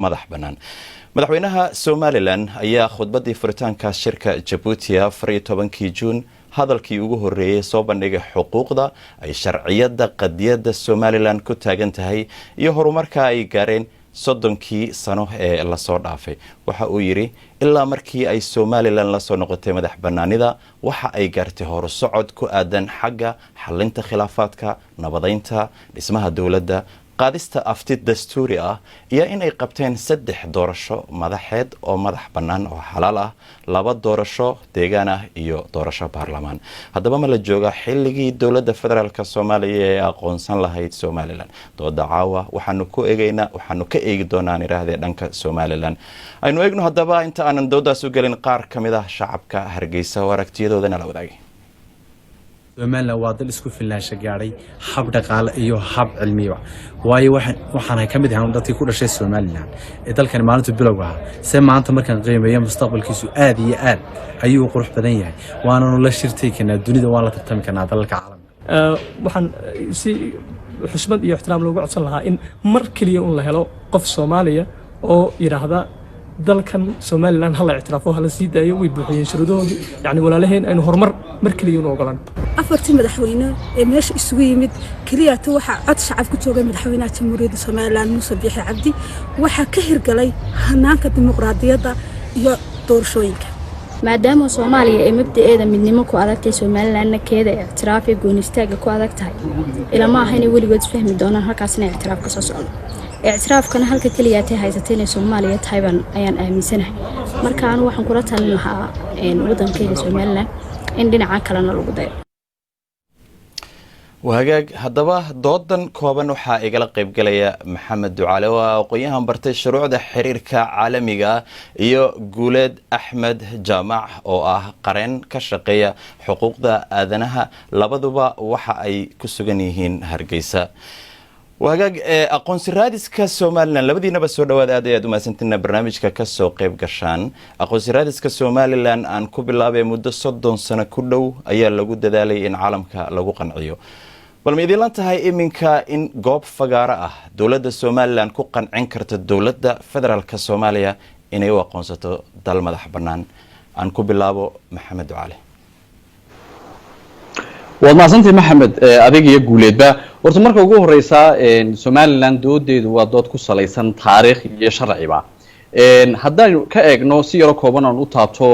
madax bannaan madaxweynaha Somaliland ayaa khudbadii furitaanka shirka Djibouti 14 Juun hadalkii ugu horeeyay soo bandhigay xuquuqda ay sharciyada qadiyada Somaliland ku taagan tahay iyo horumarka ay gaareen 30 sano ee la soo dhaafay waxa uu yiri ilaa markii ay Somaliland la soo noqotay madax bannaanida waxa ay gaartay horusocod ku aadan xagga xalinta khilaafaadka nabadeynta dhismaha dawladda qaadista afti dastuuri ah iyo in ay qabteen 3 doorasho madaxeed oo madax bannaan oo xalaal ah 2 doorasho deegaan ah iyo doorasho baarlamaan haddaba ma la jooga xilligii dawladda federaalka Soomaaliya ee aqoonsan lahayd Somaliland dooda caawa waxaanu ka eegi doonaa iraahdee dhanka Somaliland aynu eegno haddaba inta aanan doodaas u galin qaar kamid ah shacabka Hargeysa waragtiyadooda la wadaagay Somaliland waa dal isku filnaansho gaaray hab dhaqaale iyo hab cilmiyo waayo waxaan ka mid ahaa dadkii ku dhashay Somaliland ee dalkan maalinta bilowga ah see maanta markaan qiimeeyo mustaqbalkiisu aad iyo aad ayuu qurux badan yahay waana la shirtay kana dunida waan la tartami karnaa dalalka caalamka waxaan si xushmad iyo ixtiraam loogu codsan lahaa in mar kaliya la helo qof Soomaaliya oo yiraahda dalkan Somaliland hala ictiraafo hala sii daayo way buuxiyeen shuruudoodii yani walaalaheen aynu horumar mar kaliya u ogolaan afartii madaxweyne ee meesha isugu yimid kaliya waxa cod shacab ku joogay madaxweynaha Jamhuuriyadda Somaliland Muuse Biixi Cabdi waxa ka hirgalay hanaanka dimuqraadiyadda iyo doorashooyinka maadaama Soomaaliya ay mabda'eeda midnimo ku adagtay Somalilandna keeda ictiraaf iyo goon istaaga ku adag tahay ilaa ma ahayn weligood fahmi doonaan halkaasna ictiraaf ka soo socdo ictiraafkana halka kaliya ay haysatay Soomaaliya Taiwan ayaan aaminsanahay marka aan waxaan kula talin lahaa waddankeeda Somaliland in dhinaca kalena lagu dayo wahagaag haddaba doodan kooban waxa igala qayb galaya Maxamed Ducaale oo aqoonyahan bartay shuruucda xiriirka caalamiga iyo Guuleed Axmed Jaamac oo ah qareen ka shaqeeya xuquuqda aadanaha labaduba waxa ay ku sugan yihiin Hargeysa wahagaag aqoonsi raadiska Somaliland labadiinaba soo dhawaad aad u maasantina barnaamijka ka soo qayb gashaan aqoonsi raadiska Somaliland aan ku bilaabay muddo 30 sano ku dhow ayaa lagu dadaalay in caalamka lagu qanciyo bal ma idin tahay iminka in goob fagaara ah dawladda Somaliland ku qancin karto dawladda federaalka Soomaaliya inay u aqoonsato dal madax bannaan aan ku bilaabo Maxamed Ducaale waad maasantii Maxamed adiga iyo Guuleedba horta marka ugu horeysa Somaliland doodeedu waa dood ku salaysan taariikh iyo sharciba haddaan ka eegno si yar kooban oo u taabto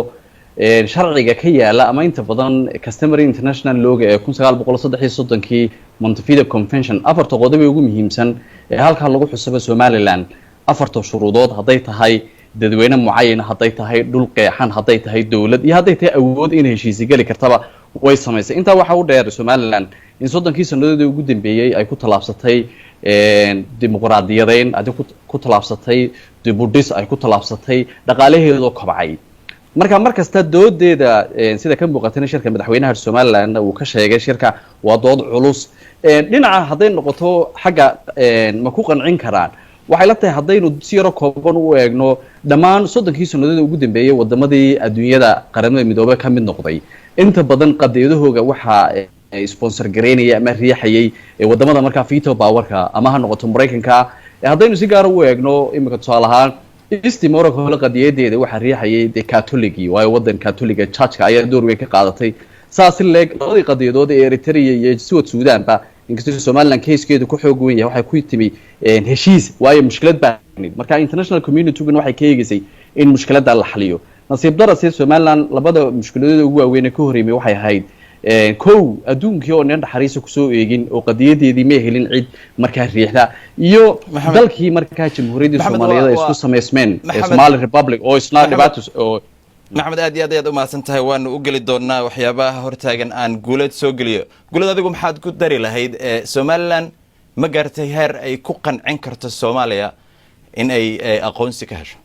sharciga ka yaala ama inta badan customary international law ee 1933 Montevideo Convention afarta qodob ee ugu muhiimsan ee halka lagu xusabo Somaliland afarta shuruudood haday tahay dadweyne mucayan haday tahay dhul qeexan haday tahay dawlad iyo haday tahay awood in heshiis gali kartaba way sameysay inta waxa u dheer Somaliland in 30 sanadoodii ugu dambeeyay ay ku talaabsatay dimuqraadiyadeyn ay ku talaabsatay dibudhis ay ku talaabsatay dhaqaalaheedu kobcay markasta doodeeda sida ka muuqatay shirka madaxweynaha Somaliland uu ka sheegay shirka waa dood culus dhinaca haday noqoto xagga ma ku qancin karaan waxay la tahay hadaynu si yar kooban u eegno dhamaan 30 sanadoodii ugu dambeeyay wadamadii adduunyada qaramada midoobay ka mid noqday inta badan qadiyadahooga waxa sponsor gareynaya ama riixayay wadamada marka veto powerka ama ha noqoto Mareykanka hadaynu si gaar ah u eegno imika tusaalahaan istimaro kale qadiyadeeda waxa riixayay de Catholic waayo wadan Catholic church ayaa door weyn ka qaadatay saas leeg labadii qadiyadood ee Eritrea iyo Suudaan ba inkastoo Somaliland case-keedu ku xoog weyn yahay waxay ku timi heshiis waayo mushkilad baa marka international community-gu waxay ka eegisay in mushkiladda la xaliyo nasiib darro Somaliland labada mushkiladooda ugu waaweyn ka horeeyay waxay ahayd kow adduunkii oo nin dhaxariis ku soo eegin oo qadiyadeedii ma helin cid markaa riixda iyo dalkii markaa jamhuuriyadda Soomaaliyeed ay isku sameysmeen Somali Republic oo isna dhibaato oo Maxamed aad iyo aad u maasantahay waanu u gali doonaa waxyaabaha hortaagan aan Guuleed soo galiyo Guuleed adigu maxaad ku dari lahayd Somaliland ma gaartay heer ay ku qancin karto Soomaaliya in ay aqoonsi ka hesho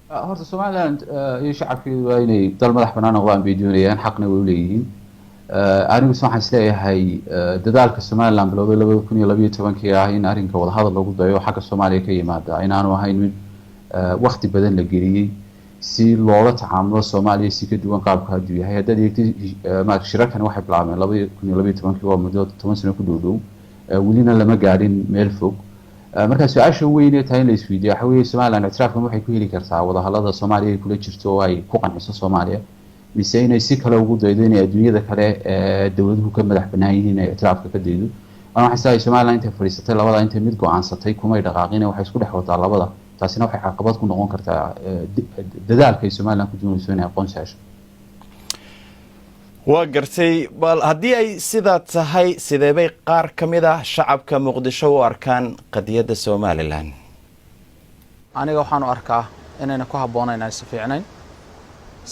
horta Somaliland iyo shacabkeedu waa inay dal madax bannaan oo aan bidoonayn xaqna way u leeyihiin anigu waxaan isleeyahay dadaalka Somaliland bilowday 2012 ah in arrinka wada hadal lagu dayo xagga Soomaaliya ka yimaada inaanu ahayn mid waqti badan la geliyay si loola tacaamulo Soomaaliya si ka duwan qaabka haduu yahay hadda eegtay shirarkan waxay bilaabeen 2012 waa muddo 10 sano ku dhow welina lama gaarin meel fog marka su-aasha weyn ee tahay in la isweydiiyo waxa weeye Somaliland ictiraafkan waxay ku heli kartaa wadahadalada Soomaaliya ay kula jirto oo ay ku qanciso Soomaaliya mise inay si kale ugu daydo inay adduunyada kale dawladuhu ka madax bannaan yihiin inay ictiraafka ka daydo waxaan xisaahay Somaliland intay fadhiisatay labada intay mid go'aansatay kumay dhaqaaqin waxay isku dhex wadaa labada taasina waxay caqabad ku noqon kartaa dadaalka ay Somaliland ku doonayso inay aqoonsi hesho waa gartay bal haddii ay sidaa tahay sidee bay qaar ka mid ah shacabka Muqdisho u arkaan qadiyadda Somaliland aniga waxaan u arkaa inayna ku habboonayn ay si fiicnayn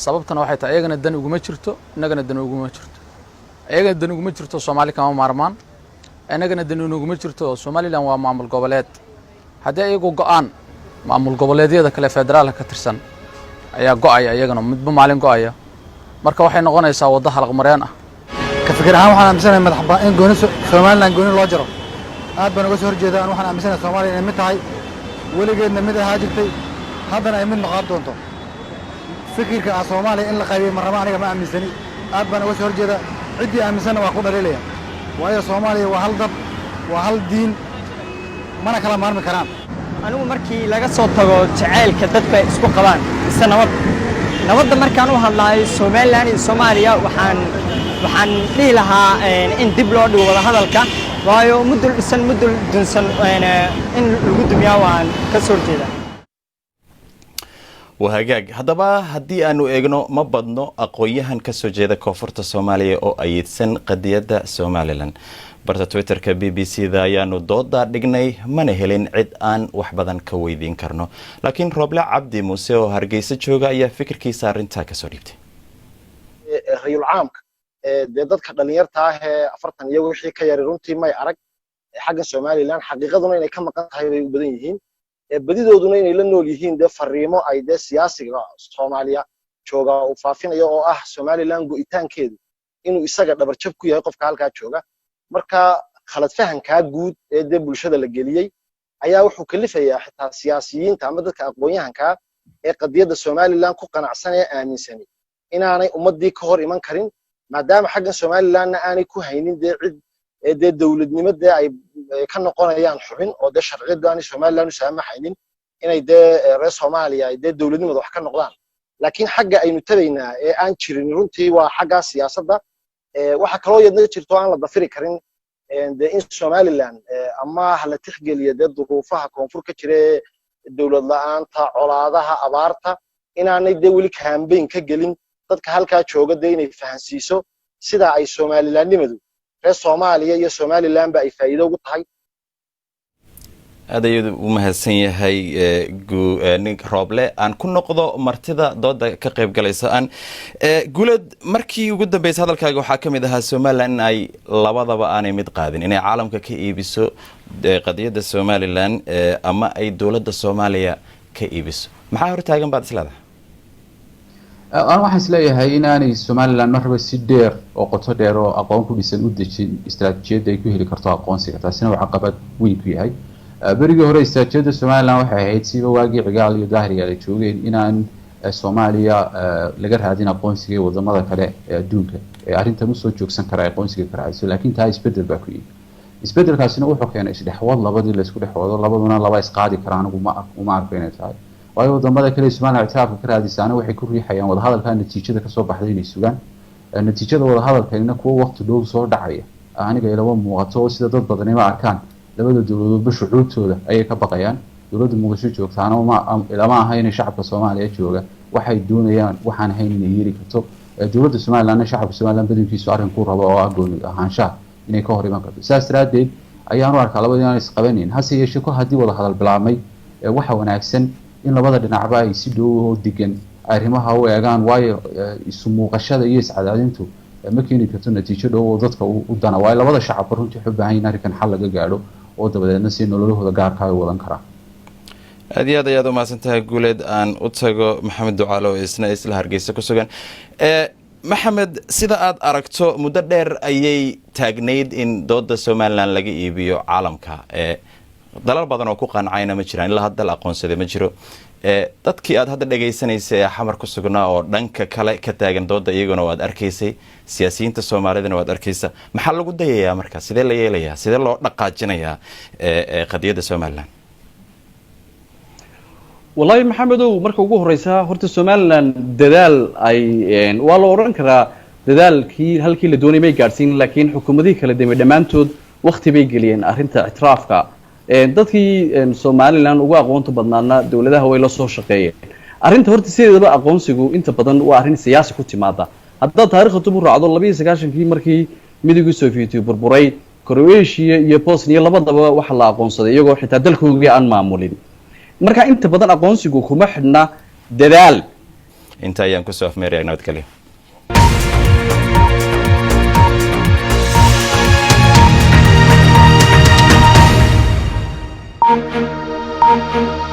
sababtana waxay tahay ayagana dan uguma jirto inagana dan uguma jirto ayagana dan uguma jirto Soomaali kama maarmaan inagana dan uguma jirto Somaliland waa maamul goboleed haddii ayagu go'aan maamul goboleedyada kale federaalka ka tirsan ayaa go'aya ayagana midba maalin go'aya marka waxay noqonaysaa wada halaq mareen ah ka fikir ahaan waxaan aaminsanahay madax in gooni Somaliland gooni loo jaro aad baan uga soo horjeedaa waxaan aaminsanahay Soomaaliya inay mid tahay weligeedna mid ahaa jirtay haddana ay mid noqon doonto fikirka Soomaaliya in la qaybiyo marnaba aniga ma aaminsani aad baan uga soo horjeedaa ciddii aaminsan waa ku dhaleelaya waayo Soomaaliya waa hal dad waa hal diin mana kala maarmi karaan anigu markii laga soo tago jacaylka dadka isku qabaan isa nabadda markaan u hadlayo Somaliland iyo Soomaaliya waxaan dhihi lahaa in dib loo dhigo wada hadalka waayo mudul dunsan in lagu dumiyaa waan ka soo jeedaa wahagaag haddaba haddii aanu eegno ma badno aqoonyahan ka soo jeeda koonfurta Soomaaliya oo ayidsan qadiyadda Somaliland barta Twitterka BBC-da ayaanu dooda dhignay mana helin cid aan wax badan ka weydiin karno laakiin Roble Cabdi Muuse oo Hargeysa jooga ayaa fikirkiisa arinta ka soo dhiibtay rayul caamka dadka dhalinyarta ah ee 40 iyo wixii ka yar runtii may arag xagga Somaliland xaqiiqaduna inay ka maqan tahay way u badan yihiin badidooduna inay la nool yihiin fariimo ay siyaasiga Soomaaliya jooga oo faafinayo oo ah Somaliland go'itaankeedu inuu isaga dhabar jab ku yahay qofka halka jooga marka khalad fahanka guud ee bulshada la geliyay ayaa wuxuu kalifayaa xitaa siyaasiyiinta ama dadka aqoonyahanka ee qadiyadda Somaliland ku qanacsan ee aaminsan inaanay ummadii ka hor iman karin maadaama xagga Somaliland aanay ku haynin cid dawladnimada ay ka noqonayaan xubin oo sharciyada Somaliland u saamaxaynin inay reer Soomaaliya ay dawladnimada wax ka noqdaan laakiin xagga aynu tabaynaa ee aan jirin runtii waa xagga siyaasadda waxa kaloo yadna jirto aan la dafiri karin in Somaliland ama hala tixgeliyo duruufaha koonfur ka jira dawlad la'aanta colaadaha abaarta inaanay weli campaign ka gelin dadka halka jooga inay fahansiiso sida ay Somalilandnimadu reer Soomaaliya iyo Somaliland ba ay faa'iido ugu tahay adayadu u mahadsan yahay nin Roble aan ku noqdo martida dooda ka qayb galaysa aan gulad markii ugu dambeysay hadalkaaga waxa kamid ahaa Somaliland ay labadaba aanay mid qaadin inay caalamka ka iibiso qadiyadda Somaliland ama ay dawladda Soomaaliya ka iibiso maxaa hortaagan baad islaadahay waxaan isleeyahay inaanay Somaliland marba si dheer oo qoto dheer oo aqoon ku dhisan u dejin istiraatiijiyad ay ku heli karto aqoonsiga taasina waxa caqabad weyn ku yahay berigii hore istiraatiijiyadda Somaliland waxay ahayd siba waagii cigaal iyo daahriga ay joogeen inaan Soomaaliya laga raadin aqoonsiga wadamada kale ee adduunka ee arrintan u soo joogsan kara aqoonsiga ka raadso laakiin taa isbedel baa ku yimid isbedelkaasina wuxuu keenay isdhexwad labadii la isku dhexwado labaduna laba isqaadi karaan uma arko inay tahay waayo wadamada kale Somaliland ictiraafka ka raadisaana waxay ku riixayaan wada hadalka natiijada ka soo baxday inay sugaan natiijada wada hadalkeena kuwa waqti dhow soo dhacaya aniga ilaa muuqato sida dad badan ay arkaan labada dawladood shucuurtooda ayay ka baqayaan dawladda Muqdisho joogtaana ilama aha inay shacabka Soomaaliya jooga waxay doonayaan waxaan ahayn inay yeeri karto dawladda Somaliland shacabka Somaliland badankiisu arrin ku rabo oo gooni ahaanshaha inay ka hor iman karto saas daraadeed ayaan u arkaa labadii aan isqabanin hase yeeshee ku hadii wada hadal bilaabmay waxa wanaagsan in labada dhinacba ay si dhow oo degan arrimaha u eegaan waayo isu muuqashada iyo iscadaadintu ma keeni karto natiijo dhow oo dadka u dana waayo labada shacab runtii u baahan yihiin arrinkan xal laga gaadho oo dabadeedna si nololahooda gaarka ay wadan karaan aad iyo aad ayaad u mahadsantahay guuleed aan u tago Maxamed Ducaalo isla Hargeysa ku sugan Maxamed sida aad aragto muddo dheer ayay taagneyd in dooda Somaliland laga iibiyo caalamka dalal badan oo ku qancayna ma jiraan ilaa hadda la aqoonsaday ma jiro dadkii aad hadda dhagaysanaysa ee xamar ku sugnaa oo dhanka kale ka taagan dooda iyaguna waad arkaysay siyaasiyiinta Soomaalidana waad arkaysa maxaa lagu dayayaa marka sidee la yeelayaa sidee loo dhaqaajinayaa qadiyada Soomaaliland wallahi maxamedow marka ugu horeysa horta Soomaaliland dadaal ay waa la oran karaa dadaalkii halkii la doonay may gaarsiin laakiin xukuumadii kala dambe dhamaantood waqti bay geliyeen arrinta ictiraafka dadkii Soomaaliland ugu aqoonta badnaana dawladaha way la soo shaqeeyeen arrinta horta sideedaba aqoonsigu inta badan waa arrin siyaasi ku timaada hadda taariikhda dib u raacdo 29kii markii midowgii Soviet burburay Croatia iyo Bosnia labadaba waxa la aqoonsaday iyagoo xitaa dalkoodii aan maamulin marka inta badan aqoonsigu kuma xidhna dadaal inta ayaan ku soo afmeeray nabad kale Thank you.